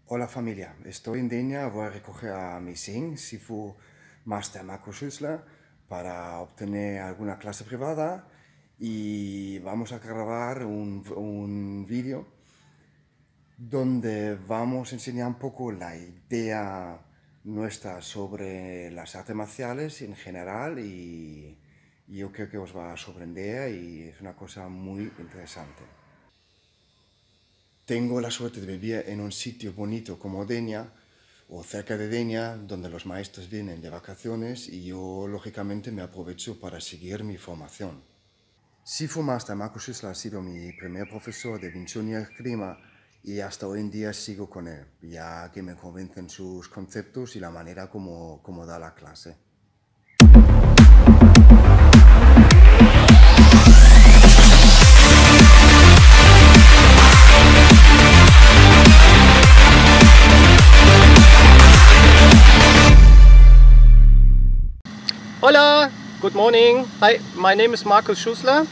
Hola familia, estoy en Denia, voy a recoger a mi Ving, Sifu Master Schüssler, para obtener alguna clase privada y vamos a grabar un vídeo donde vamos a enseñar un poco la idea nuestra sobre las artes marciales en general y yo creo que os va a sorprender y es una cosa muy interesante. Tengo la suerte de vivir en un sitio bonito como Denia, o cerca de Denia, donde los maestros vienen de vacaciones y yo, lógicamente, me aprovecho para seguir mi formación. Sifu Master Schüssler ha sido mi primer profesor de Ving Chun y esgrima y hasta hoy en día sigo con él, ya que me convencen sus conceptos y la manera como da la clase. Hola, good morning. Hi, my name is Markus Schüssler.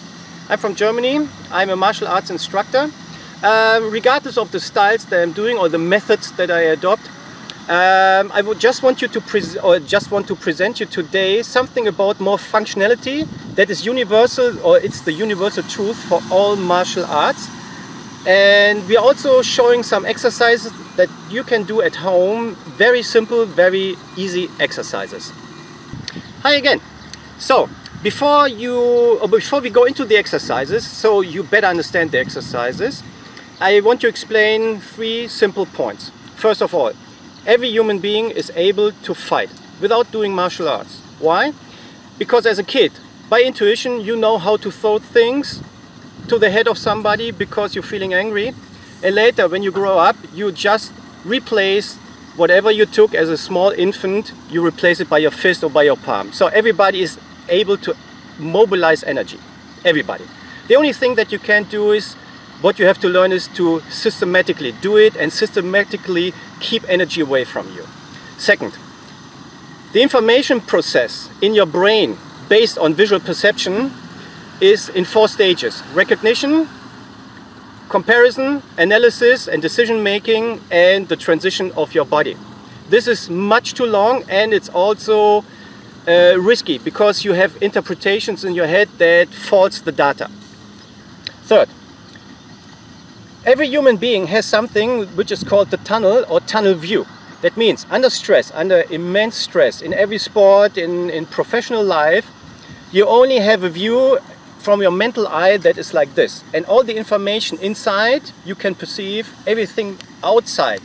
I'm from Germany. I'm a martial arts instructor. Regardless of the styles that I'm doing or the methods that I adopt, I would just want to present you today something about more functionality that is universal, or it's the universal truth for all martial arts. And we are also showing some exercises that you can do at home. Very simple, very easy exercises. Hi again. So before we go into the exercises, so you better understand the exercises, I want to explain 3 simple points. First of all, every human being is able to fight without doing martial arts. Why? Because as a kid, by intuition, you know how to throw things to the head of somebody because you're feeling angry, and later when you grow up, you just replace whatever you took as a small infant, you replace it by your fist or by your palm. So everybody is able to mobilize energy. Everybody. The only thing that you can't do is, what you have to learn is to systematically do it and systematically keep energy away from you. Second, the information process in your brain based on visual perception is in 4 stages. Recognition, comparison, analysis and decision making, and the transition of your body. This is much too long, and it's also risky because you have interpretations in your head that faults the data. Third, every human being has something which is called the tunnel or tunnel view. That means under stress, under immense stress, in every sport, in professional life, you only have a view from your mental eye that is like this, and all the information inside you can perceive, everything outside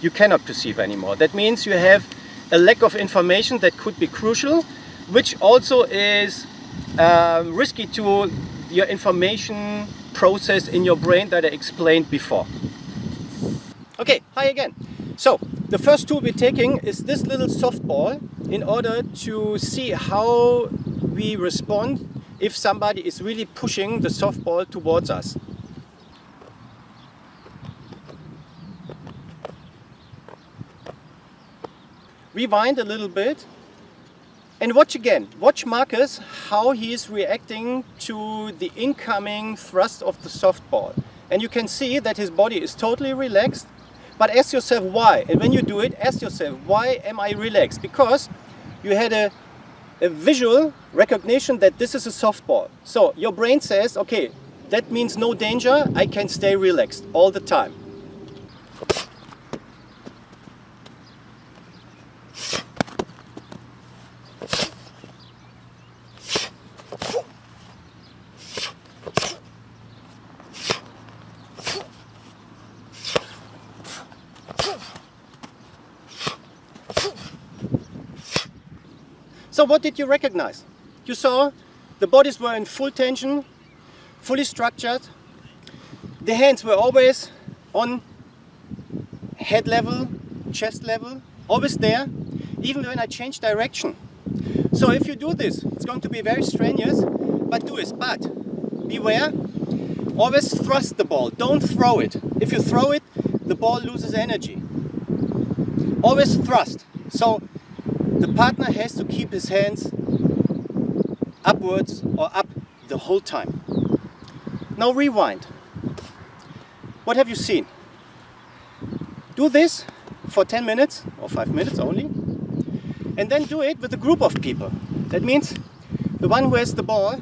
you cannot perceive anymore. That means you have a lack of information that could be crucial, which also is risky to your information process in your brain that I explained before. Okay, hi again. So the first tool we're taking is this little softball in order to see how we respond if somebody is really pushing the softball towards us. Rewind a little bit and watch again. Watch Marcus how he is reacting to the incoming thrust of the softball. And you can see that his body is totally relaxed. But ask yourself why. And when you do it, ask yourself, why am I relaxed? Because you had a visual recognition that this is a softball. So your brain says, okay, that means no danger, I can stay relaxed all the time. So what did you recognize? You saw the bodies were in full tension, fully structured. The hands were always on head level, chest level, always there, even when I change direction. So if you do this, it's going to be very strenuous, but do it. But beware, always thrust the ball, don't throw it. If you throw it, the ball loses energy. Always thrust. So the partner has to keep his hands upwards or up the whole time. Now rewind. What have you seen? Do this for 10 minutes or 5 minutes only, and then do it with a group of people. That means the one who has the ball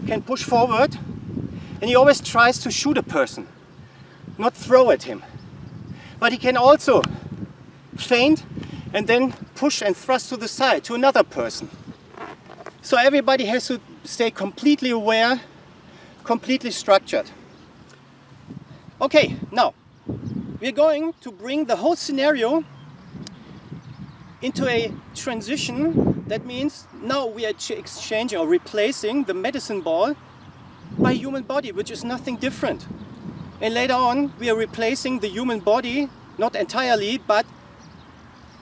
can push forward, and he always tries to shoot a person, not throw at him. But he can also feint and then push and thrust to the side to another person. So everybody has to stay completely aware, completely structured. Okay, now we're going to bring the whole scenario into a transition. That means now we are exchanging or replacing the medicine ball by human body, which is nothing different. And later on we are replacing the human body, not entirely, but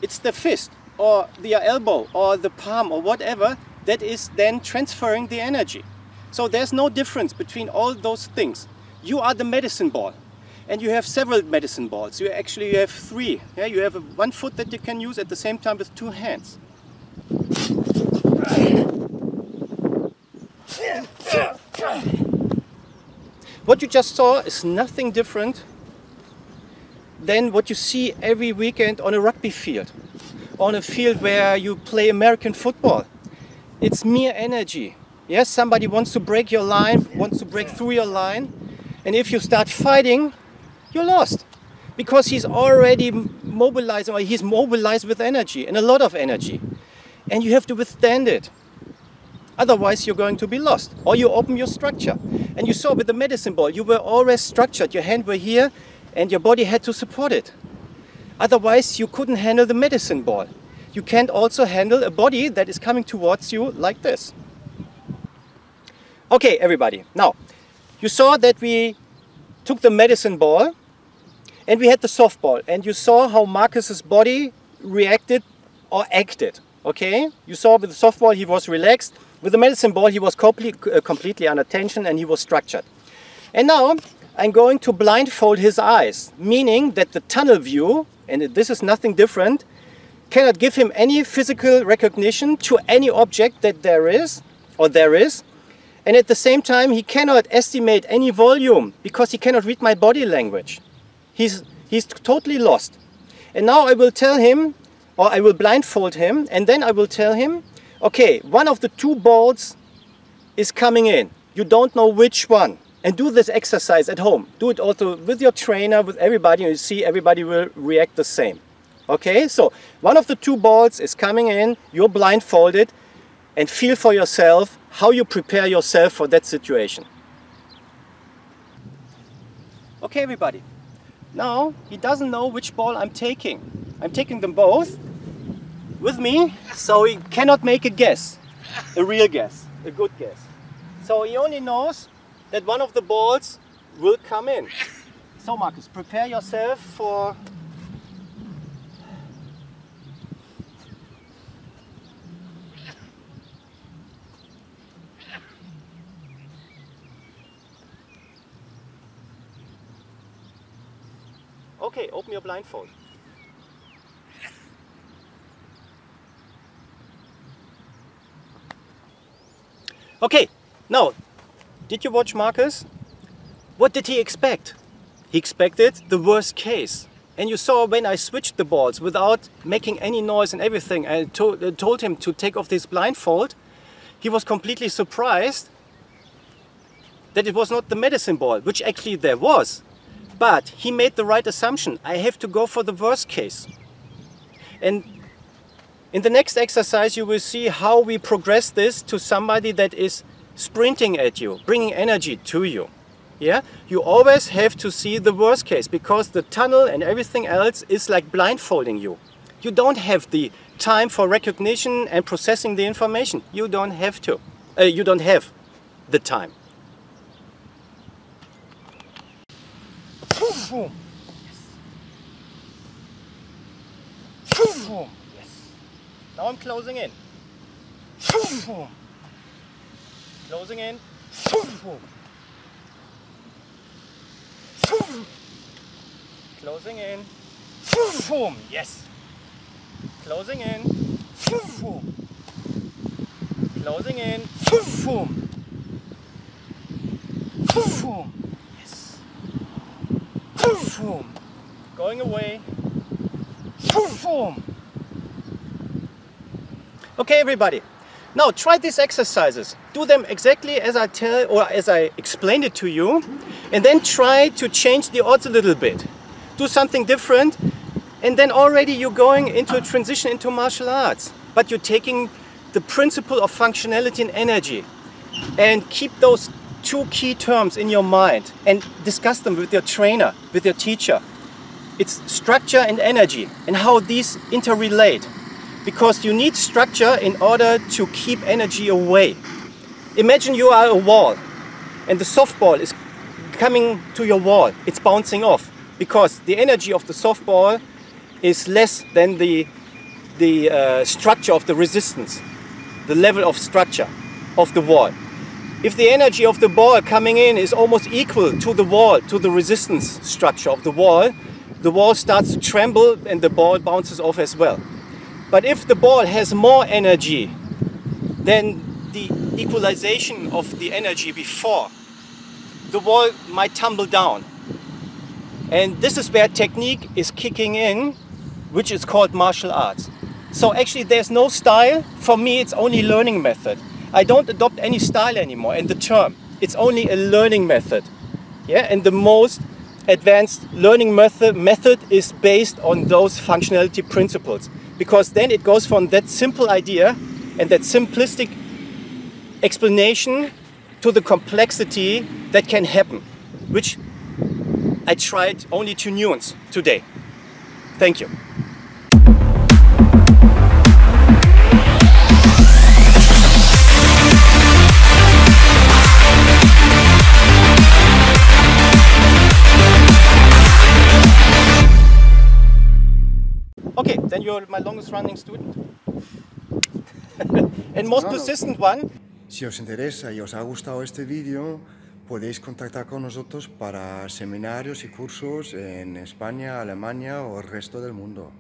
it's the fist or the elbow or the palm or whatever that is then transferring the energy. So there's no difference between all those things. You are the medicine ball, and you have several medicine balls. You have 3. Yeah? You have one foot that you can use at the same time with 2 hands. What you just saw is nothing different than what you see every weekend on a rugby field, on a field where you play American football. It's mere energy. Yes, somebody wants to break your line, wants to break through your line, and if you start fighting, you're lost, because he's already mobilized, or he's mobilized with energy, and a lot of energy, and you have to withstand it. Otherwise you're going to be lost, or you open your structure. And you saw with the medicine ball, you were always structured. Your hand were here and your body had to support it. Otherwise you couldn't handle the medicine ball. You can't also handle a body that is coming towards you like this. Okay, everybody, now you saw that we took the medicine ball and we had the softball, and you saw how Marcus's body reacted or acted. Okay, you saw with the softball he was relaxed. With the medicine ball he was completely under tension and he was structured. And now I'm going to blindfold his eyes, meaning that the tunnel view, and this is nothing different, cannot give him any physical recognition to any object that there is. And at the same time he cannot estimate any volume because he cannot read my body language. He's totally lost. And now I will tell him, or I will blindfold him, and then I will tell him, okay, one of the 2 balls is coming in. You don't know which one. And do this exercise at home. Do it also with your trainer, with everybody, and you see everybody will react the same. Okay, so one of the 2 balls is coming in, you're blindfolded, and feel for yourself how you prepare yourself for that situation. Okay, everybody. Now he doesn't know which ball I'm taking. I'm taking them both with me, so he cannot make a guess, a real guess, a good guess. So he only knows that one of the balls will come in. So Marcus, prepare yourself for... Okay, open your blindfold. Okay, now, did you watch Marcus? What did he expect? He expected the worst case. And you saw when I switched the balls without making any noise and everything, I told him to take off this blindfold, he was completely surprised that it was not the medicine ball, which actually there was. But he made the right assumption. I have to go for the worst case. And in the next exercise you will see how we progress this to somebody that is sprinting at you, bringing energy to you. Yeah? You always have to see the worst case, because the tunnel and everything else is like blindfolding you. You don't have the time for recognition and processing the information. You don't have to. You don't have the time. Yes. Yes. Now I'm closing in. Closing in. Closing in. Yes. Closing in. Closing in. Yes. going away. Boom, boom. Okay, everybody. Now try these exercises. Do them exactly as I tell or as I explained it to you, and then try to change the odds a little bit. Do something different, and then already you're going into a transition into martial arts. But you're taking the principle of functionality and energy, and keep those two key terms in your mind and discuss them with your trainer, with your teacher. It's structure and energy and how these interrelate. Because you need structure in order to keep energy away. Imagine you are a wall and the softball is coming to your wall. It's bouncing off because the energy of the softball is less than the structure of the resistance, the level of structure of the wall. If the energy of the ball coming in is almost equal to the wall, to the resistance structure of the wall starts to tremble and the ball bounces off as well. But if the ball has more energy than the equalization of the energy before, the wall might tumble down. And this is where technique is kicking in, which is called martial arts. So actually there's no style. For me, it's only learning method. I don't adopt any style anymore in the term. It's only a learning method. Yeah, and the most advanced learning method is based on those functionality principles. Because then it goes from that simple idea and that simplistic explanation to the complexity that can happen, which I tried only to nuance today. Thank you. Okay, then you're my longest running student. And most persistent one. Si os interesa y os ha gustado este vídeo, podéis contactar con nosotros para seminarios y cursos en España, Alemania o el resto del mundo.